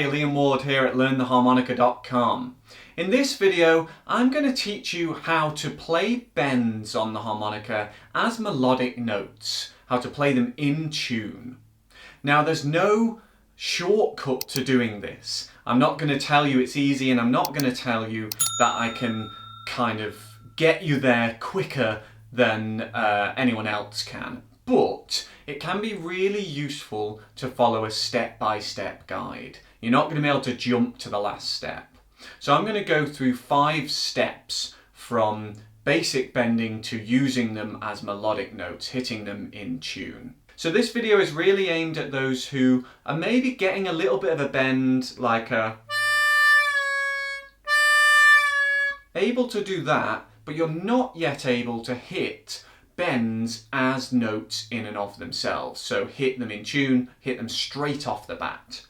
Hey, Liam Ward here at LearnTheHarmonica.com. In this video, I'm going to teach you how to play bends on the harmonica as melodic notes, how to play them in tune. Now, there's no shortcut to doing this. I'm not going to tell you it's easy, and I'm not going to tell you that I can kind of get you there quicker than anyone else can. But it can be really useful to follow a step-by-step guide. You're not going to be able to jump to the last step. So I'm going to go through 5 steps from basic bending to using them as melodic notes, hitting them in tune. So this video is really aimed at those who are maybe getting a little bit of a bend, like able to do that, but you're not yet able to hit bends as notes in and of themselves. So hit them in tune, hit them straight off the bat.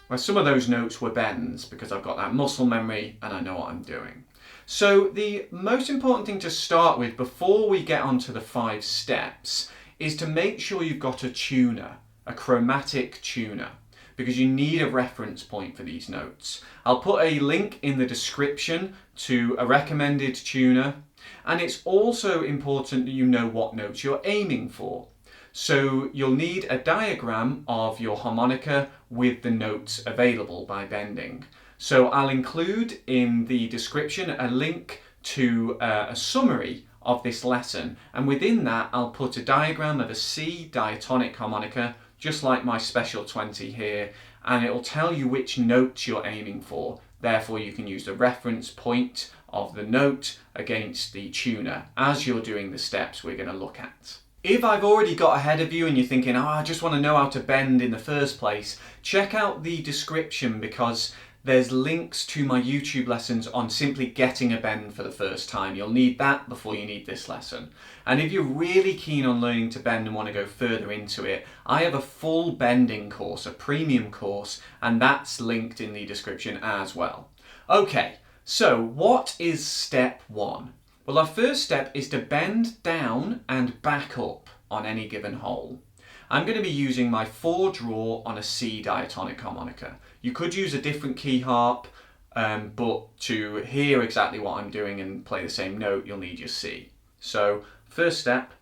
Well, some of those notes were bends because I've got that muscle memory and I know what I'm doing. So the most important thing to start with before we get onto the 5 steps is to make sure you've got a tuner, a chromatic tuner, because you need a reference point for these notes. I'll put a link in the description to a recommended tuner, and it's also important that you know what notes you're aiming for. So you'll need a diagram of your harmonica with the notes available by bending. So I'll include in the description a link to a summary of this lesson, and within that I'll put a diagram of a C diatonic harmonica, just like my special 20 here, and it'll tell you which notes you're aiming for. Therefore you can use the reference point of the note against the tuner as you're doing the steps we're going to look at. If I've already got ahead of you and you're thinking, oh, I just want to know how to bend in the first place, check out the description because there's links to my YouTube lessons on simply getting a bend for the first time. You'll need that before you need this lesson. And if you're really keen on learning to bend and want to go further into it, I have a full bending course, a premium course, and that's linked in the description as well. Okay, so what is step 1? Well, our first step is to bend down and back up on any given hole. I'm going to be using my 4-draw on a C diatonic harmonica. You could use a different key harp, but to hear exactly what I'm doing and play the same note, you'll need your C. So, first step.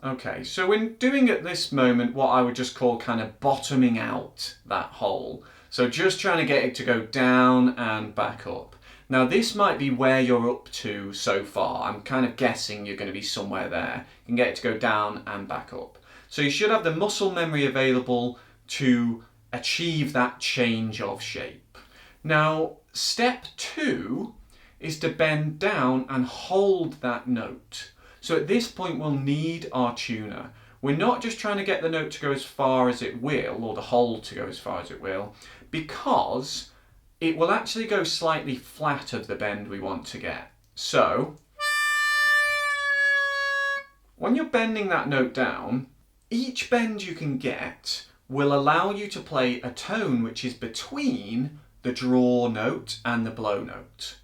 Okay, so in doing at this moment what I would just call kind of bottoming out that hole. So just trying to get it to go down and back up. Now this might be where you're up to so far. I'm kind of guessing you're going to be somewhere there. You can get it to go down and back up. So you should have the muscle memory available to achieve that change of shape. Now step 2 is to bend down and hold that note. So at this point we'll need our tuner. We're not just trying to get the note to go as far as it will, or the hole to go as far as it will, because it will actually go slightly flat of the bend we want to get. So, when you're bending that note down, each bend you can get will allow you to play a tone which is between the draw note and the blow note.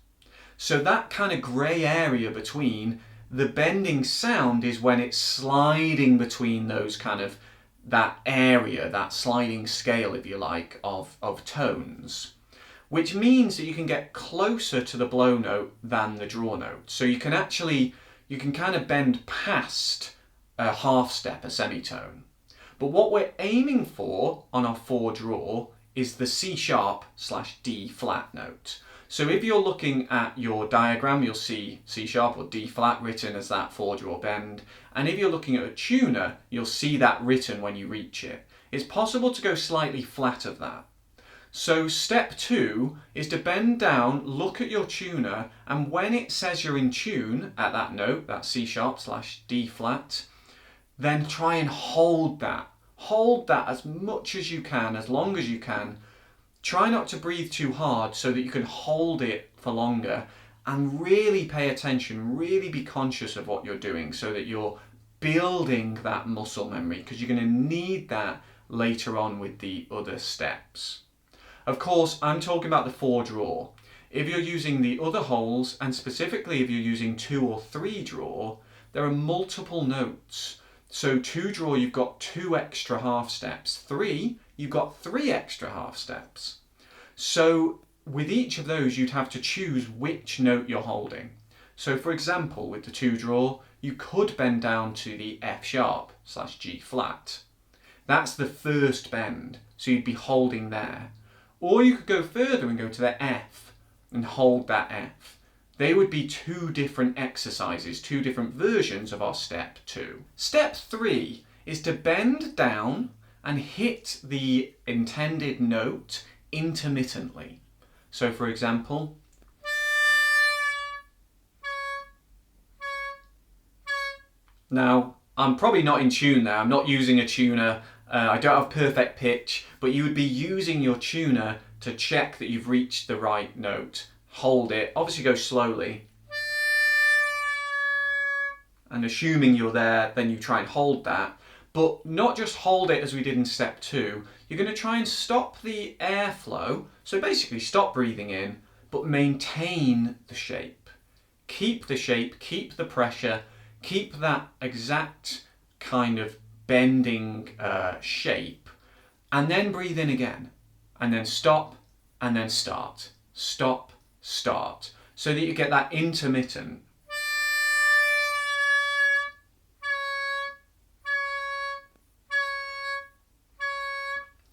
So that kind of grey area between the bending sound is when it's sliding between those kind of, that area, that sliding scale, if you like, of tones. Which means that you can get closer to the blow note than the draw note. So you can kind of bend past a half step, a semitone. But what we're aiming for on our 4-draw is the C#/D flat note. So if you're looking at your diagram, you'll see C# or D flat written as that 4-draw bend. And if you're looking at a tuner, you'll see that written when you reach it. It's possible to go slightly flat of that. So step 2 is to bend down, look at your tuner, and when it says you're in tune at that note, that C#/D flat, then try and hold that. Hold that as much as you can, as long as you can. Try not to breathe too hard so that you can hold it for longer, and really pay attention, really be conscious of what you're doing so that you're building that muscle memory, because you're going to need that later on with the other steps. Of course, I'm talking about the 4 draw. If you're using the other holes, and specifically if you're using 2 or 3 draw, there are multiple notes. So 2 draw, you've got 2 extra half steps. 3, you've got 3 extra half steps. So with each of those, you'd have to choose which note you're holding. So for example, with the 2 draw, you could bend down to the F sharp / G flat. That's the first bend, so you'd be holding there. Or you could go further and go to the F and hold that F. They would be 2 different exercises, 2 different versions of our step 2. Step 3 is to bend down and hit the intended note intermittently. So for example, now I'm probably not in tune there, I'm not using a tuner, I don't have perfect pitch, but you would be using your tuner to check that you've reached the right note. Hold it, obviously go slowly, and assuming you're there, then you try and hold that, but not just hold it as we did in step 2, you're going to try and stop the airflow, so basically stop breathing in, but maintain the shape. Keep the shape, keep the pressure, keep that exact kind of bending shape, and then breathe in again, and then stop, and then start. Stop, start, so that you get that intermittent.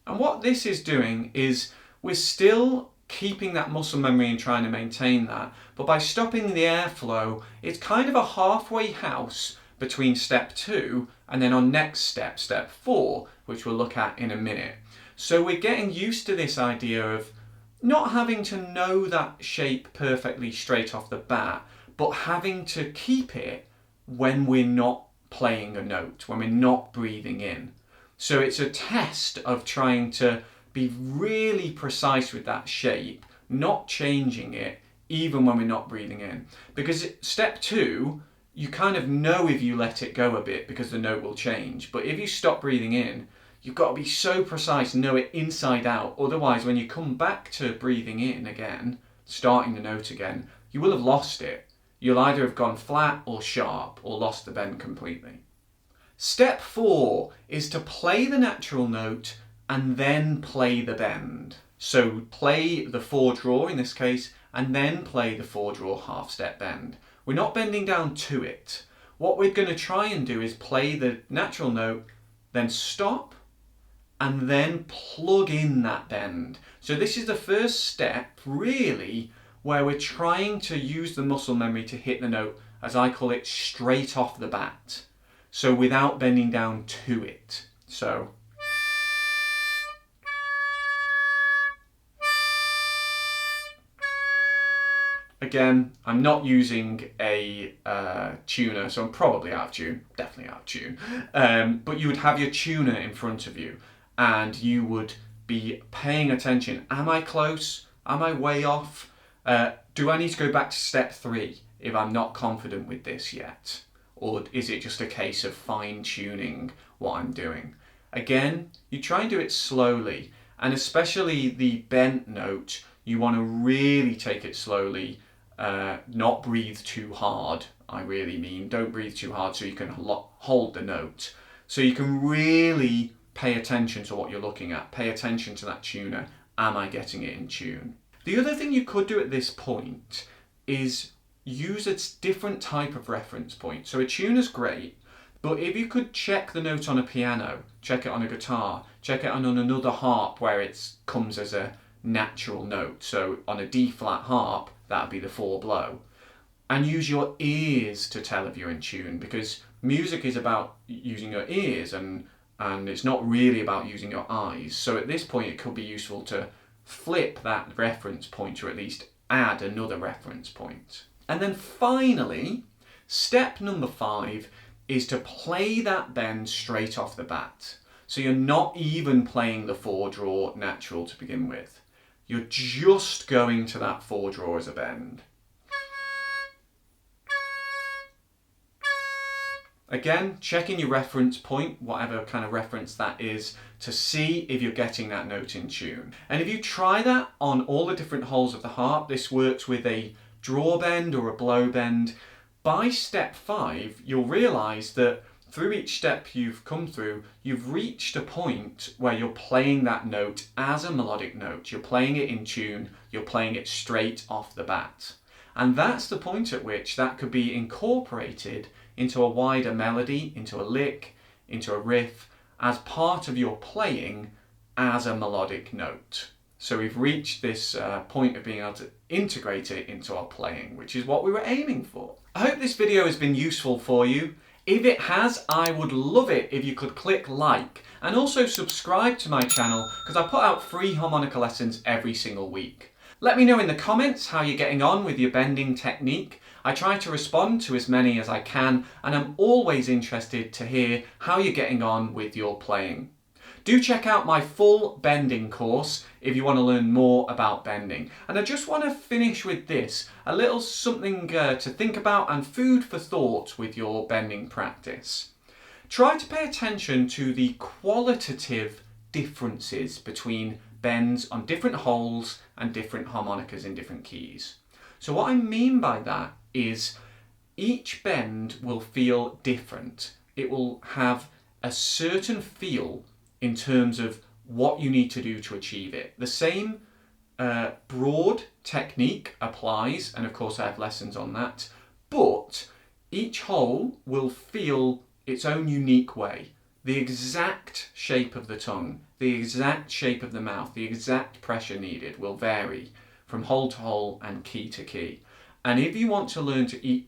And what this is doing is we're still keeping that muscle memory and trying to maintain that, but by stopping the airflow, it's kind of a halfway house between step 2 and then our next step, step 4, which we'll look at in a minute. So we're getting used to this idea of not having to know that shape perfectly straight off the bat, but having to keep it when we're not playing a note, when we're not breathing in. So it's a test of trying to be really precise with that shape, not changing it even when we're not breathing in. Because step 2, you kind of know if you let it go a bit because the note will change. But if you stop breathing in, you've got to be so precise, know it inside out. Otherwise, when you come back to breathing in again, starting the note again, you will have lost it. You'll either have gone flat or sharp or lost the bend completely. Step 4 is to play the natural note and then play the bend. So play the 4 draw in this case, and then play the 4 draw half step bend. We're not bending down to it. What we're going to try and do is play the natural note, then stop, and then plug in that bend. So this is the first step, really, where we're trying to use the muscle memory to hit the note, as I call it, straight off the bat. So without bending down to it. So again, I'm not using a tuner, so I'm probably out of tune, definitely out of tune. But you would have your tuner in front of you and you would be paying attention. Am I close? Am I way off? Do I need to go back to step 3 if I'm not confident with this yet? Or is it just a case of fine-tuning what I'm doing? Again, you try and do it slowly, and especially the bent note, you want to really take it slowly, not breathe too hard, I really mean. Don't breathe too hard so you can hold the note. So you can really pay attention to what you're looking at, pay attention to that tuner. Am I getting it in tune? The other thing you could do at this point is use a different type of reference point. So a tuner's great, but if you could check the note on a piano, check it on a guitar, check it on another harp where it comes as a natural note. So on a D flat harp, that would be the 4 blow. And use your ears to tell if you're in tune, because music is about using your ears and it's not really about using your eyes. So at this point it could be useful to flip that reference point, or at least add another reference point. And then finally, step number 5 is to play that bend straight off the bat. So you're not even playing the 4 draw natural to begin with. You're just going to that 4 draw as a bend. Again, checking your reference point, whatever kind of reference that is, to see if you're getting that note in tune. And if you try that on all the different holes of the harp, this works with a draw bend or a blow bend. By step 5, you'll realise that through each step you've come through, you've reached a point where you're playing that note as a melodic note. You're playing it in tune, you're playing it straight off the bat. And that's the point at which that could be incorporated into a wider melody, into a lick, into a riff, as part of your playing as a melodic note. So we've reached this point of being able to integrate it into our playing, which is what we were aiming for. I hope this video has been useful for you. If it has, I would love it if you could click like and also subscribe to my channel, because I put out free harmonica lessons every single week. Let me know in the comments how you're getting on with your bending technique. I try to respond to as many as I can, and I'm always interested to hear how you're getting on with your playing. Do check out my full bending course if you want to learn more about bending. And I just want to finish with this, a little something to think about and food for thought with your bending practice. Try to pay attention to the qualitative differences between bends on different holes and different harmonicas in different keys. So what I mean by that is each bend will feel different. It will have a certain feel in terms of what you need to do to achieve it. The same broad technique applies, and of course I have lessons on that, but each hole will feel its own unique way. The exact shape of the tongue, the exact shape of the mouth, the exact pressure needed will vary from hole to hole and key to key. And if you want to learn to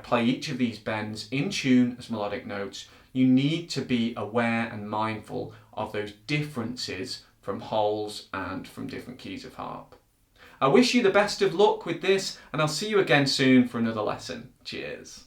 play each of these bends in tune as melodic notes, you need to be aware and mindful of those differences from holes and from different keys of harp. I wish you the best of luck with this, and I'll see you again soon for another lesson. Cheers.